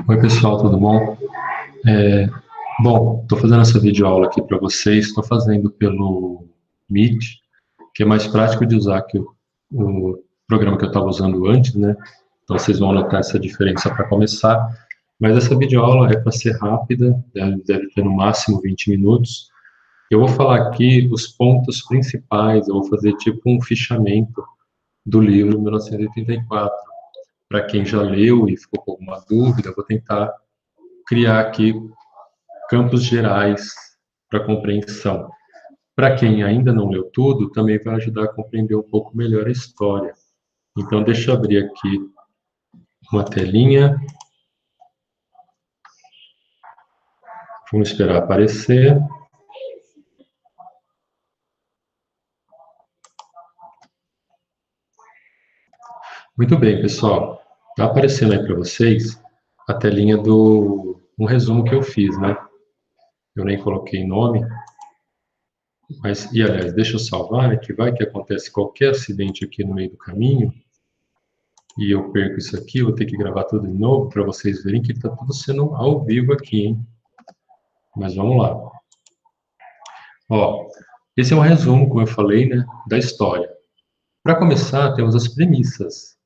Oi, pessoal, tudo bom? É, Bom, estou fazendo essa videoaula aqui para vocês, estou fazendo pelo Meet, que é mais prático de usar que o programa que eu estava usando antes, né? Então vocês vão notar essa diferença para começar. Mas essa videoaula é para ser rápida, deve ter no máximo 20 minutos. Eu vou falar aqui os pontos principais, eu vou fazer tipo um fichamento do livro 1984. Para quem já leu e ficou com alguma dúvida, eu vou tentar criar aqui campos gerais para compreensão. Para quem ainda não leu tudo, também vai ajudar a compreender um pouco melhor a história. Então, deixa eu abrir aqui uma telinha. Vamos esperar aparecer. Muito bem, pessoal. Está aparecendo aí para vocês a telinha do um resumo que eu fiz, né? Eu nem coloquei nome, mas, e aliás, deixa eu salvar, né? Que vai que acontece qualquer acidente aqui no meio do caminho e eu perco isso aqui, eu vou ter que gravar tudo de novo para vocês verem que está tudo sendo ao vivo aqui, hein? Mas vamos lá. Ó, esse é um resumo, como eu falei, né, da história. Para começar, temos as premissas.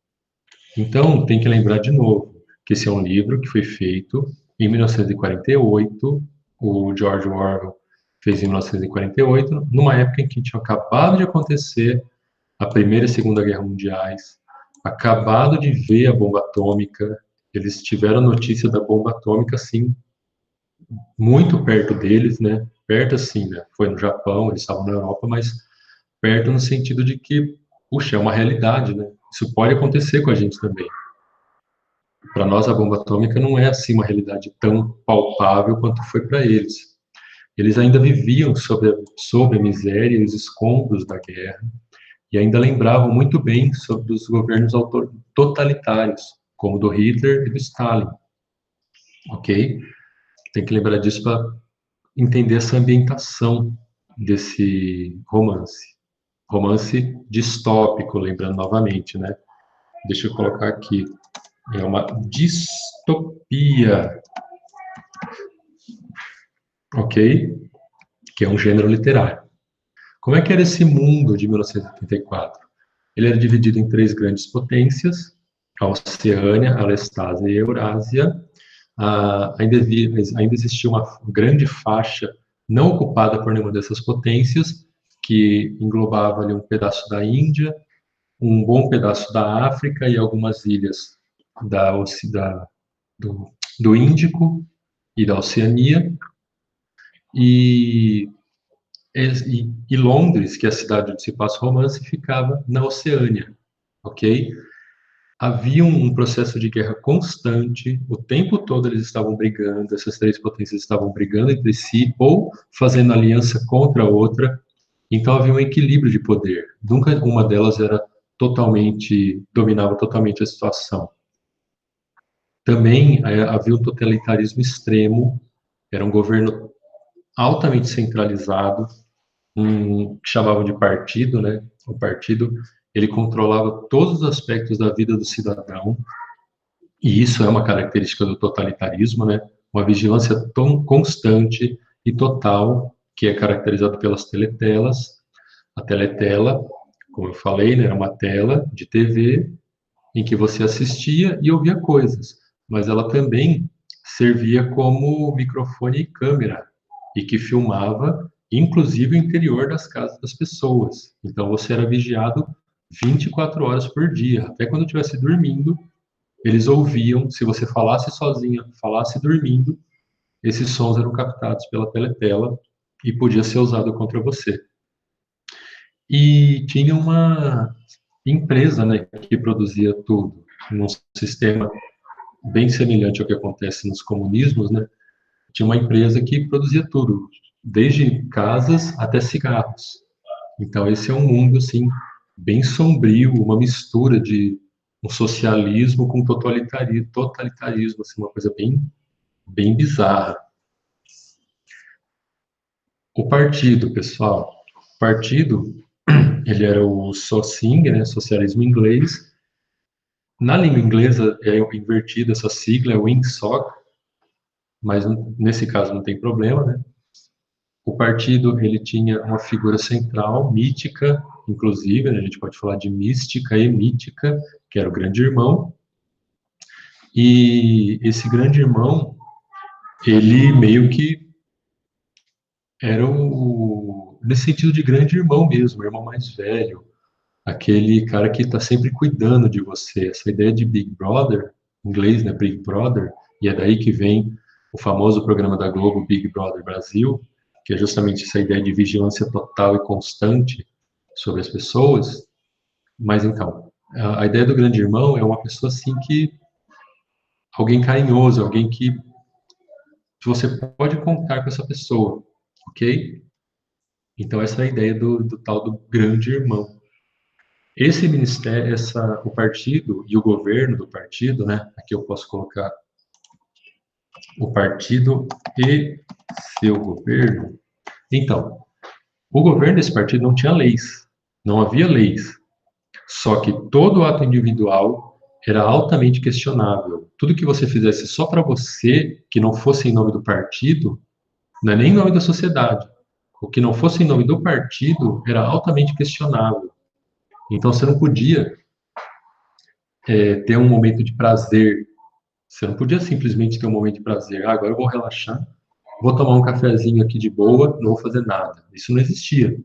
Então, tem que lembrar de novo que esse é um livro que foi feito em 1948, o George Orwell fez em 1948, numa época em que tinha acabado de acontecer a Primeira e Segunda Guerra Mundiais, acabado de ver a bomba atômica, eles tiveram notícia da bomba atômica, assim, muito perto deles, né? Perto assim, né? Foi no Japão, eles estavam na Europa, mas perto no sentido de que, puxa, é uma realidade, né? Isso pode acontecer com a gente também. Para nós, a bomba atômica não é assim uma realidade tão palpável quanto foi para eles. Eles ainda viviam sobre a miséria e os escombros da guerra e ainda lembravam muito bem sobre os governos totalitários, como o do Hitler e do Stalin, ok? Tem que lembrar disso para entender essa ambientação desse romance. Romance distópico, lembrando novamente, né? Deixa eu colocar aqui. É uma distopia, ok? Que é um gênero literário. Como é que era esse mundo de 1984? Ele era dividido em três grandes potências, a Oceânia, a Lestásia e a Eurásia. Ainda existia uma grande faixa não ocupada por nenhuma dessas potências, que englobava ali um pedaço da Índia, um bom pedaço da África e algumas ilhas do, do Índico e da Oceania. E, e Londres, que é a cidade onde se passa o romance, ficava na Oceânia, ok? Havia um processo de guerra constante, o tempo todo eles estavam brigando, essas três potências estavam brigando entre si ou fazendo aliança contra a outra, então havia um equilíbrio de poder. Nunca uma delas era dominava totalmente a situação. Também havia um totalitarismo extremo, era um governo altamente centralizado, que chamavam de partido, né? O partido, ele controlava todos os aspectos da vida do cidadão, e isso é uma característica do totalitarismo, né? Uma vigilância tão constante e total, que é caracterizado pelas teletelas. A teletela, como eu falei, né, era uma tela de TV em que você assistia e ouvia coisas, mas ela também servia como microfone e câmera, e que filmava, inclusive, o interior das casas das pessoas. Então, você era vigiado 24 horas por dia, até quando estivesse dormindo, eles ouviam, se você falasse sozinha, falasse dormindo, esses sons eram captados pela teletela e podia ser usado contra você. E tinha uma empresa, né, que produzia tudo, num sistema bem semelhante ao que acontece nos comunismos, né? Tinha uma empresa que produzia tudo, desde casas até cigarros. Então esse é um mundo assim bem sombrio, uma mistura de um socialismo com totalitarismo, assim, uma coisa bem bizarra. O partido, pessoal, o partido, ele era o Socing, né, socialismo inglês, Na língua inglesa é invertida essa sigla, é WINSOC, mas nesse caso não tem problema, né? O partido, ele tinha uma figura central, mítica, inclusive, né, a gente pode falar de mística e mítica, que era o grande irmão, e esse grande irmão, ele meio que era nesse sentido de grande irmão mesmo, o irmão mais velho, aquele cara que está sempre cuidando de você. Essa ideia de Big Brother, em inglês, né, Big Brother, e é daí que vem o famoso programa da Globo, Big Brother Brasil, que é justamente essa ideia de vigilância total e constante sobre as pessoas. Mas então, a ideia do grande irmão é uma pessoa assim que, alguém carinhoso, alguém que você pode contar com essa pessoa, ok? Então essa é a ideia do tal do grande irmão. Esse ministério, o partido e o governo do partido, né? Aqui eu posso colocar o partido e seu governo. Então, o governo desse partido não tinha leis, não havia leis. Só que todo ato individual era altamente questionável. Tudo que você fizesse só para você, que não fosse em nome do partido, não é nem em nome da sociedade. O que não fosse em nome do partido era altamente questionável. Então você não podia ter um momento de prazer. Você não podia simplesmente ter um momento de prazer. Ah, agora eu vou relaxar, vou tomar um cafezinho aqui de boa, não vou fazer nada. Isso não existia.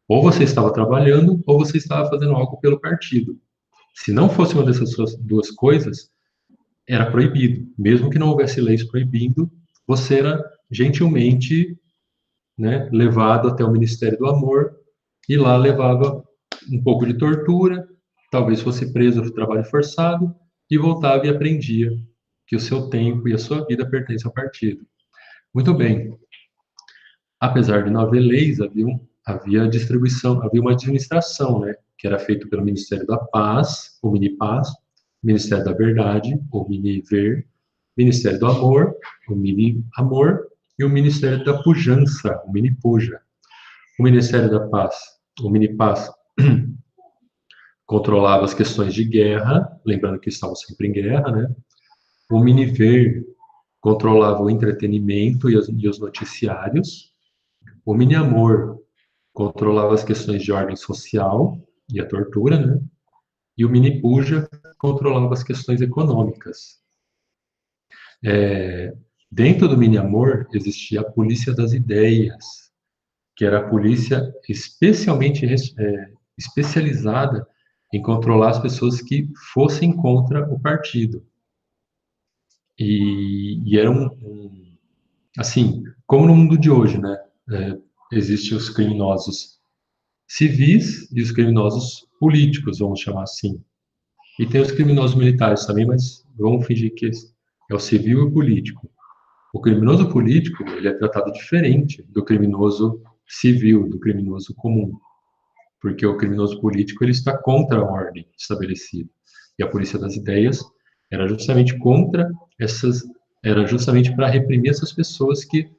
Ou você estava trabalhando, ou você estava fazendo algo pelo partido. Se não fosse uma dessas duas coisas, era proibido. Mesmo que não houvesse leis proibindo, você era gentilmente, né, levado até o Ministério do Amor e lá levava um pouco de tortura, talvez fosse preso por trabalho forçado e voltava e aprendia que o seu tempo e a sua vida pertencem ao partido. Muito bem. Apesar de não haver leis, havia distribuição, havia uma administração, né, que era feita pelo Ministério da Paz, o Mini-Paz, Ministério da Verdade, o Mini-Ver, Ministério do Amor, o Mini-Amor, e o Ministério da Pujança, o Mini-Puja. O Ministério da Paz, o Mini-Paz, controlava as questões de guerra, lembrando que estavam sempre em guerra, né? O Mini-Ver controlava o entretenimento e os noticiários. O Mini-Amor controlava as questões de ordem social e a tortura, né? E o Mini-Puja controlava as questões econômicas. Dentro do Mini-Amor existia a polícia das ideias, que era a polícia especialmente especializada em controlar as pessoas que fossem contra o partido. E era assim, como no mundo de hoje, né? Existem os criminosos civis e os criminosos políticos, vamos chamar assim. E tem os criminosos militares também, mas vamos fingir que é o civil e o político. O criminoso político, ele é tratado diferente do criminoso civil, do criminoso comum, porque o criminoso político ele está contra a ordem estabelecida. E a polícia das ideias era justamente era justamente para reprimir essas pessoas que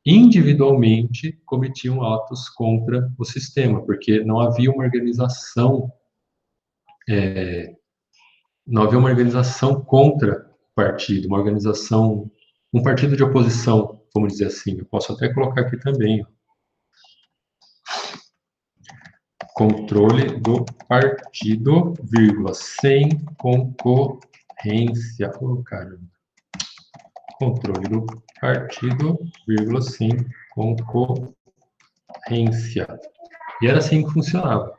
individualmente cometiam atos contra o sistema, porque não havia uma organização contra o partido, um partido de oposição, vamos dizer assim. Eu posso até colocar aqui também, ó. Controle do partido, vírgula, sem concorrência. Oh, caramba. Controle do partido, vírgula, sem concorrência. E era assim que funcionava.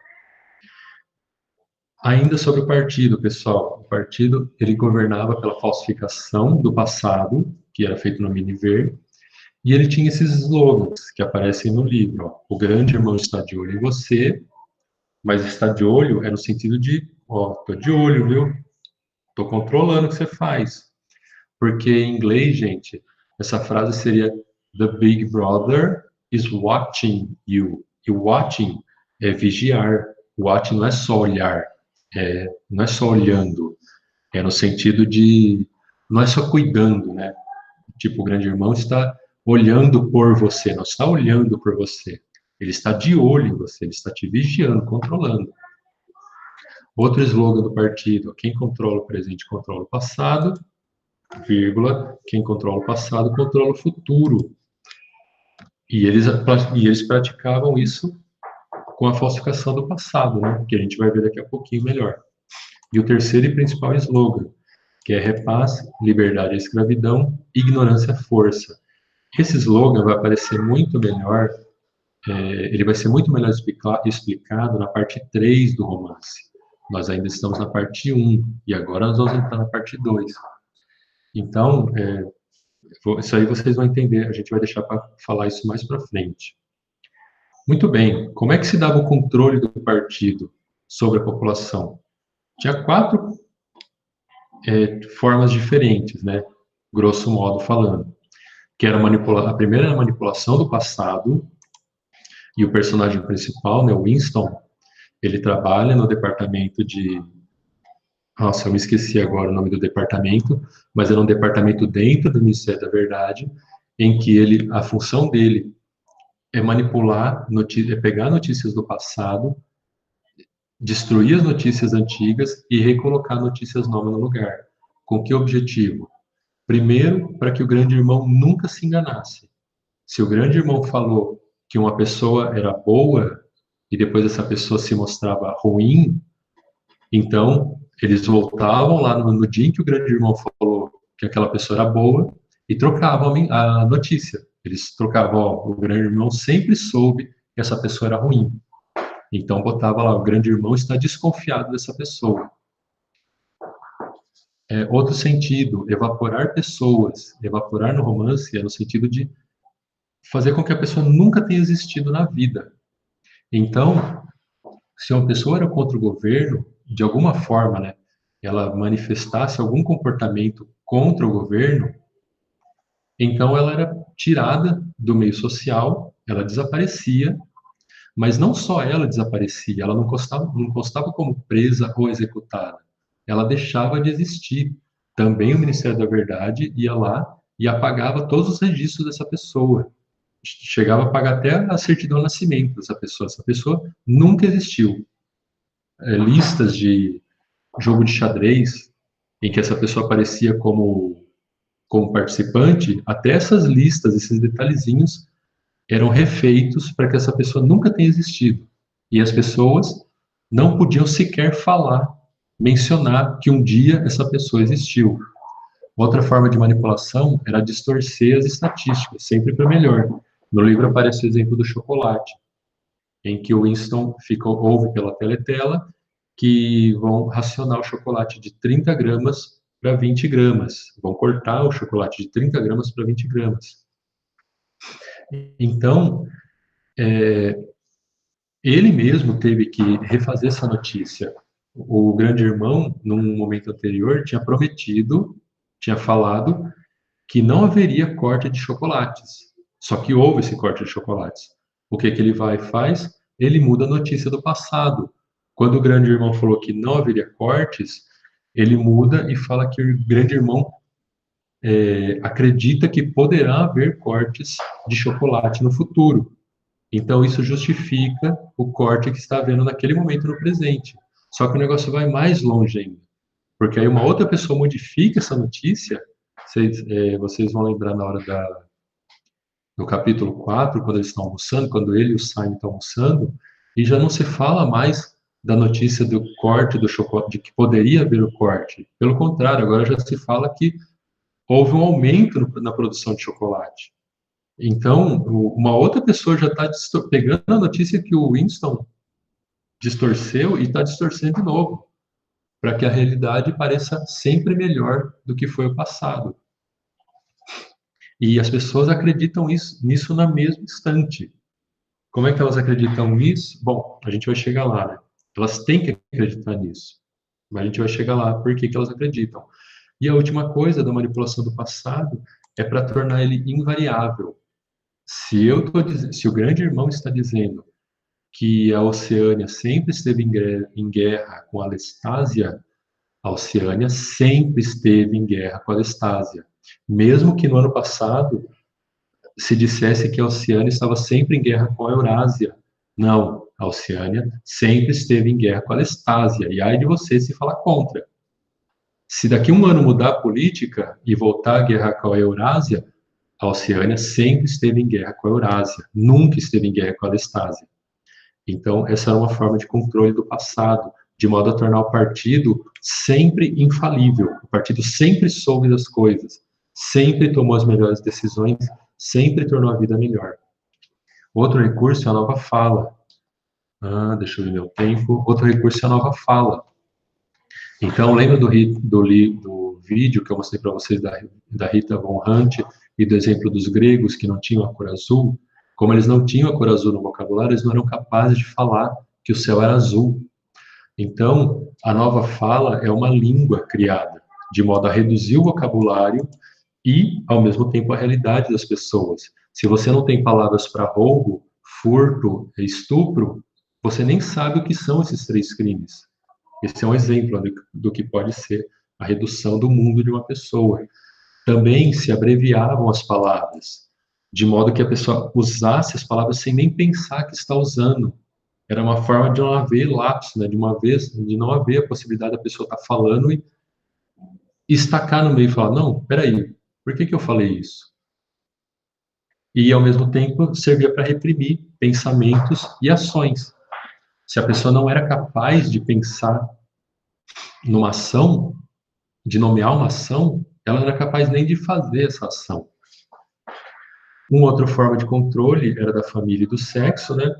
Ainda sobre o partido, pessoal, o partido ele governava pela falsificação do passado, que era feito no Miniver, e ele tinha esses slogans que aparecem no livro. Ó. O grande irmão está de olho em você, mas está de olho é no sentido de, ó, tô de olho, viu? Tô controlando o que você faz. Porque em inglês, gente, essa frase seria The Big Brother is watching you. E watching é vigiar. Watching não é só olhar, não é só olhando. É no sentido de, não é só cuidando, né? Tipo, o grande irmão está olhando por você, não está olhando por você. Ele está de olho em você, ele está te vigiando, controlando. Outro slogan do partido: quem controla o presente controla o passado, vírgula, quem controla o passado controla o futuro. E eles praticavam isso com a falsificação do passado, né? Que a gente vai ver daqui a pouquinho melhor. E o terceiro e principal slogan, que é repaz, liberdade à escravidão, ignorância à força. Esse slogan vai aparecer muito melhor, ele vai ser muito melhor explicado na parte 3 do romance. Nós ainda estamos na parte 1, e agora nós vamos entrar na parte 2. Então, isso aí vocês vão entender, a gente vai deixar para falar isso mais para frente. Muito bem, como é que se dava o controle do partido sobre a população? Tinha 4 formas diferentes, né? Grosso modo falando. Que era a primeira era a manipulação do passado, e o personagem principal, né, o Winston, ele trabalha no departamento de... Nossa, eu me esqueci agora o nome do departamento, mas era um departamento dentro do Ministério da Verdade, em que a função dele é manipular, é pegar notícias do passado, destruir as notícias antigas e recolocar notícias novas no lugar. Com que objetivo? Primeiro, para que o grande irmão nunca se enganasse. Se o grande irmão falou que uma pessoa era boa e depois essa pessoa se mostrava ruim, então eles voltavam lá no dia em que o grande irmão falou que aquela pessoa era boa e trocavam a notícia. Eles trocavam, ó, o grande irmão sempre soube que essa pessoa era ruim. Então botava lá, o grande irmão está desconfiado dessa pessoa. Outro sentido, evaporar pessoas. Evaporar no romance é no sentido de fazer com que a pessoa nunca tenha existido na vida. Então, se uma pessoa era contra o governo, de alguma forma, né, ela manifestasse algum comportamento contra o governo, então ela era tirada do meio social, ela desaparecia, mas não só ela desaparecia, ela não constava como presa ou executada, ela deixava de existir. Também o Ministério da Verdade ia lá e apagava todos os registros dessa pessoa. Chegava a pagar até a certidão de nascimento dessa pessoa. Essa pessoa nunca existiu. Listas de jogo de xadrez, em que essa pessoa aparecia como participante, até essas listas, esses detalhezinhos, eram refeitos para que essa pessoa nunca tenha existido. E as pessoas não podiam sequer falar, mencionar que um dia essa pessoa existiu. Outra forma de manipulação era distorcer as estatísticas, sempre para melhor. No livro aparece o exemplo do chocolate, em que o Winston ouve pela teletela que vão racionar o chocolate de 30 gramas para 20 gramas. Vão cortar o chocolate de 30 gramas para 20 gramas. Então, ele mesmo teve que refazer essa notícia. O grande irmão, num momento anterior, tinha prometido, tinha falado que não haveria corte de chocolates. Só que houve esse corte de chocolates. O que ele vai e faz? Ele muda a notícia do passado. Quando o grande irmão falou que não haveria cortes, ele muda e fala que o grande irmão acredita que poderá haver cortes de chocolate no futuro. Então, isso justifica o corte que está havendo naquele momento no presente. Só que o negócio vai mais longe ainda. Porque aí uma outra pessoa modifica essa notícia. Vocês vão lembrar na hora no capítulo 4, quando eles estão almoçando, quando ele e o Simon estão almoçando, e já não se fala mais da notícia do corte do chocolate, de que poderia haver o corte. Pelo contrário, agora já se fala que houve um aumento na produção de chocolate. Então, uma outra pessoa já está pegando a notícia que o Winston distorceu e está distorcendo de novo, para que a realidade pareça sempre melhor do que foi o passado. E as pessoas acreditam nisso na mesmo instante. Como é que elas acreditam nisso? Bom, a gente vai chegar lá, né? Elas têm que acreditar nisso. Mas a gente vai chegar lá, por que elas acreditam? E a última coisa da manipulação do passado é para tornar ele invariável. Se o grande irmão está dizendo que a Oceânia sempre esteve em guerra com a Lestásia, a Oceânia sempre esteve em guerra com a Lestásia. Mesmo que no ano passado se dissesse que a Oceânia estava sempre em guerra com a Eurásia. Não, A Oceânia sempre esteve em guerra com a Lestásia, e ai de você se falar contra. Se daqui a um ano mudar a política e voltar a guerra com a Eurásia, a Oceânia sempre esteve em guerra com a Eurásia, nunca esteve em guerra com a Lestásia. Então, essa era uma forma de controle do passado, de modo a tornar o partido sempre infalível. O partido sempre soube das coisas, sempre tomou as melhores decisões, sempre tornou a vida melhor. Outro recurso é a nova fala. Deixa eu ver meu tempo. Outro recurso é a nova fala. Então, lembra do vídeo que eu mostrei para vocês da Rita Von Hunt e do exemplo dos gregos que não tinham a cor azul? Como eles não tinham a cor azul no vocabulário, eles não eram capazes de falar que o céu era azul. Então, a nova fala é uma língua criada, de modo a reduzir o vocabulário e, ao mesmo tempo, a realidade das pessoas. Se você não tem palavras para roubo, furto, estupro, você nem sabe o que são esses 3 crimes. Esse é um exemplo do que pode ser a redução do mundo de uma pessoa. Também se abreviavam as palavras, de modo que a pessoa usasse as palavras sem nem pensar que está usando. Era uma forma de não haver lapso, né? De não haver a possibilidade da pessoa estar falando e estacar no meio e falar, não, peraí, por que eu falei isso? E, ao mesmo tempo, servia para reprimir pensamentos e ações. Se a pessoa não era capaz de pensar numa ação, de nomear uma ação, ela não era capaz nem de fazer essa ação. Uma outra forma de controle era da família e do sexo, né?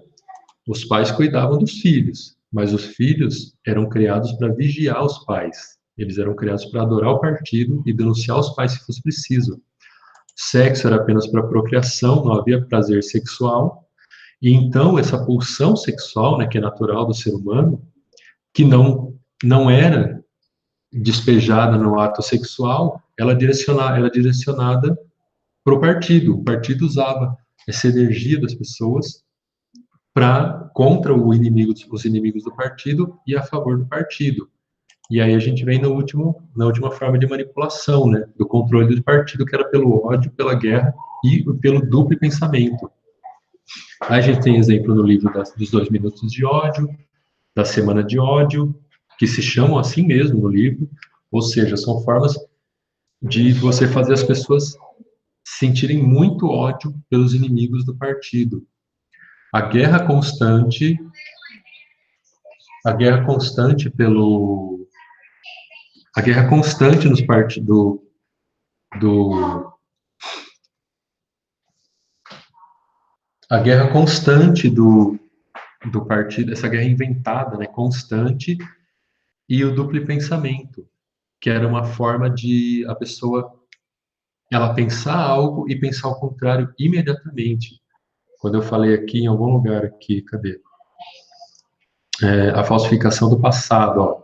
Os pais cuidavam dos filhos, mas os filhos eram criados para vigiar os pais. Eles eram criados para adorar o partido e denunciar os pais se fosse preciso. Sexo era apenas para procriação, não havia prazer sexual. E então essa pulsão sexual, né, que é natural do ser humano, que não era despejada no ato sexual, ela era direcionada para o partido. O partido usava essa energia das pessoas contra os inimigos do partido e a favor do partido. E aí a gente vem na última forma de manipulação, né, do controle do partido, que era pelo ódio, pela guerra e pelo duplo pensamento. Aí a gente tem exemplo no livro dos 2 minutos de ódio, da semana de ódio, que se chamam assim mesmo no livro, ou seja, são formas de você fazer as pessoas sentirem muito ódio pelos inimigos do partido. A guerra constante pelo a guerra constante nos partidos a guerra constante do partido, essa guerra inventada, né, constante, e o duplo pensamento, que era uma forma de a pessoa ela pensar algo e pensar o contrário imediatamente. Quando eu falei aqui em algum lugar aqui, cadê? A falsificação do passado, ó.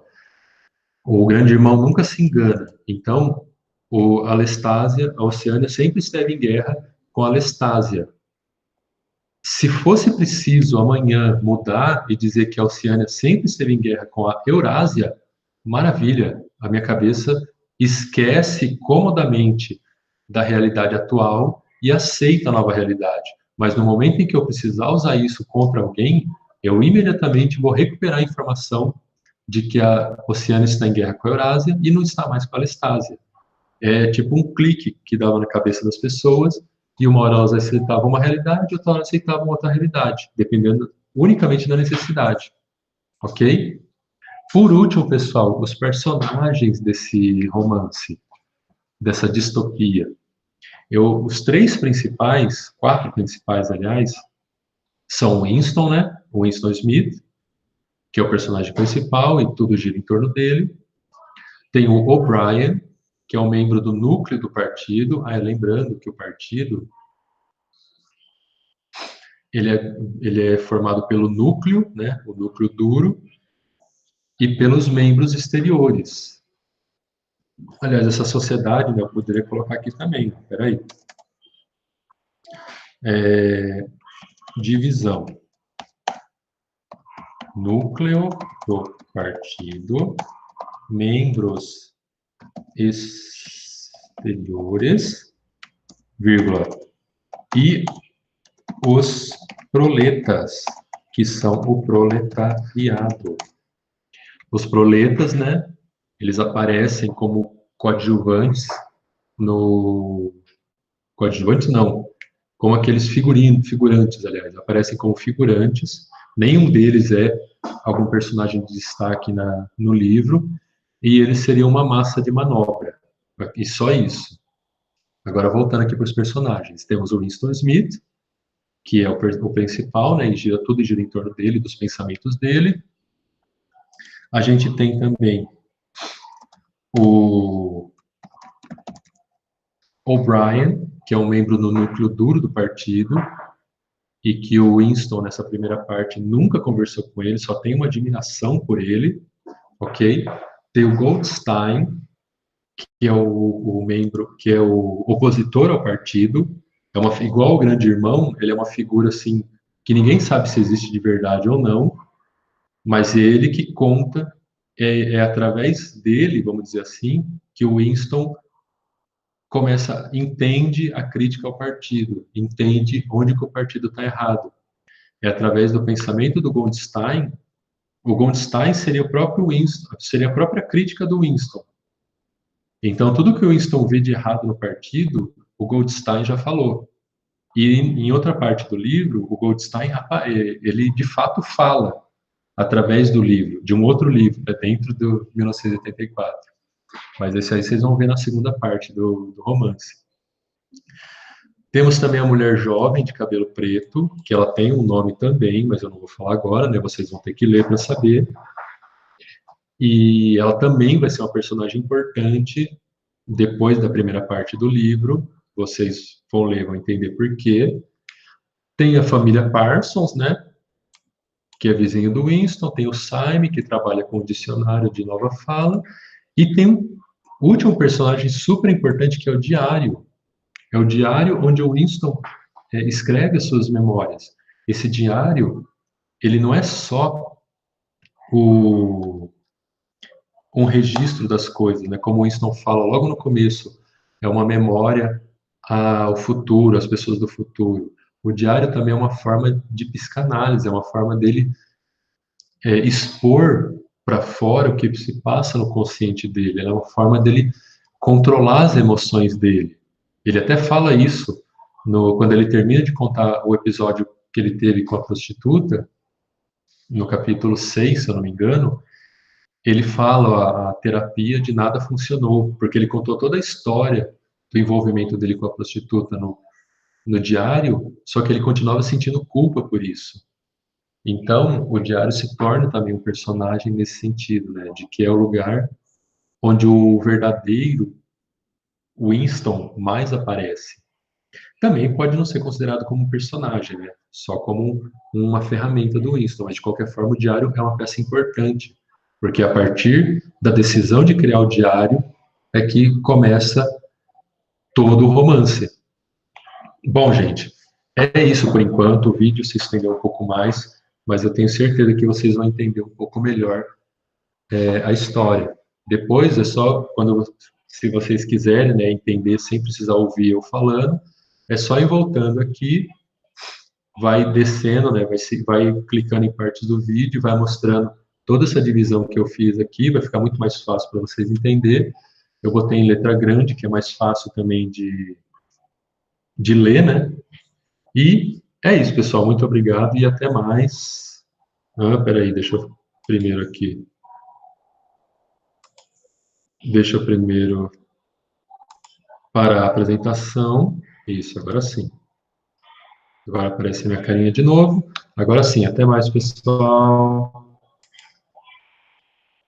O grande irmão nunca se engana. Então, a Lestásia, a Oceânia sempre esteve em guerra com a Lestásia. Se fosse preciso amanhã mudar e dizer que a Oceânia sempre esteve em guerra com a Eurásia, maravilha, a minha cabeça esquece comodamente da realidade atual e aceita a nova realidade. Mas no momento em que eu precisar usar isso contra alguém, eu imediatamente vou recuperar a informação de que a Oceânia está em guerra com a Eurásia e não está mais com a Lestásia. É tipo um clique que dava na cabeça das pessoas e uma hora elas aceitavam uma realidade, outra hora aceitavam outra realidade, dependendo unicamente da necessidade. Ok? Por último, pessoal, os personagens desse romance, dessa distopia. Os 3 principais, 4 principais, aliás, são Winston, né? O Winston Smith, que é o personagem principal e tudo gira em torno dele. Tem o O'Brien, que é um membro do núcleo do partido. Lembrando que o partido ele é formado pelo núcleo, né, o núcleo duro, e pelos membros exteriores. Aliás, essa sociedade, né, eu poderia colocar aqui também. Espera aí. Divisão. Núcleo do partido, membros exteriores, vírgula, e os proletas, que são o proletariado. Os proletas, né, eles aparecem como coadjuvantes no... Coadjuvantes não, como aqueles figurantes, aliás, aparecem como figurantes, nenhum deles é algum personagem de destaque no livro, e eles seriam uma massa de manobra, e só isso. Agora, voltando aqui para os personagens, temos o Winston Smith, que é o principal, né, e tudo gira em torno dele, dos pensamentos dele. A gente tem também o O'Brien, que é um membro do núcleo duro do partido, e que o Winston, nessa primeira parte, nunca conversou com ele, só tem uma admiração por ele, ok? Tem o Goldstein, que é o membro, que é o opositor ao partido, igual o grande irmão, ele é uma figura, assim, que ninguém sabe se existe de verdade ou não, mas ele que conta, é através dele, vamos dizer assim, que o Winston entende a crítica ao partido, entende onde que o partido está errado. É através do pensamento do Goldstein. O Goldstein seria o próprio Winston, seria a própria crítica do Winston. Então, tudo que o Winston vê de errado no partido, o Goldstein já falou. E em outra parte do livro, o Goldstein, ele de fato fala através do livro, de um outro livro, dentro do 1984. Mas esse aí vocês vão ver na segunda parte do romance. Temos também a mulher jovem de cabelo preto, que ela tem um nome também, mas eu não vou falar agora, né? Vocês vão ter que ler para saber. E ela também vai ser uma personagem importante depois da primeira parte do livro. Vocês vão ler, vão entender por quê. Tem a família Parsons, né? Que é vizinho do Winston. Tem o Simon, que trabalha com o dicionário de nova fala. E tem um último personagem super importante, que é o diário. É o diário onde o Winston escreve as suas memórias. Esse diário, ele não é só um registro das coisas, né? Como o Winston fala logo no começo, é uma memória ao futuro, às pessoas do futuro. O diário também é uma forma de psicanálise, é uma forma dele expor para fora o que se passa no consciente dele, é uma forma dele controlar as emoções dele. Ele até fala isso quando ele termina de contar o episódio que ele teve com a prostituta, no capítulo 6, se eu não me engano, ele fala a terapia de nada funcionou, porque ele contou toda a história do envolvimento dele com a prostituta no diário, só que ele continuava sentindo culpa por isso. Então, o diário se torna também um personagem nesse sentido, né, de que é o lugar onde o verdadeiro Winston mais aparece. Também pode não ser considerado como um personagem, né? Só como uma ferramenta do Winston, mas de qualquer forma o diário é uma peça importante, porque a partir da decisão de criar o diário é que começa todo o romance. Bom, gente, é isso por enquanto. O vídeo se estendeu um pouco mais, mas eu tenho certeza que vocês vão entender um pouco melhor a história. Depois é só, se vocês quiserem, né, entender sem precisar ouvir eu falando, é só ir voltando aqui, vai descendo, né, vai clicando em partes do vídeo, vai mostrando toda essa divisão que eu fiz aqui, vai ficar muito mais fácil para vocês entenderem. Eu botei em letra grande, que é mais fácil também de ler, né? E é isso, pessoal. Muito obrigado e até mais. Peraí, deixa eu primeiro aqui. Deixa eu primeiro parar a apresentação. Isso, agora sim. Agora aparece minha carinha de novo. Agora sim, até mais, pessoal.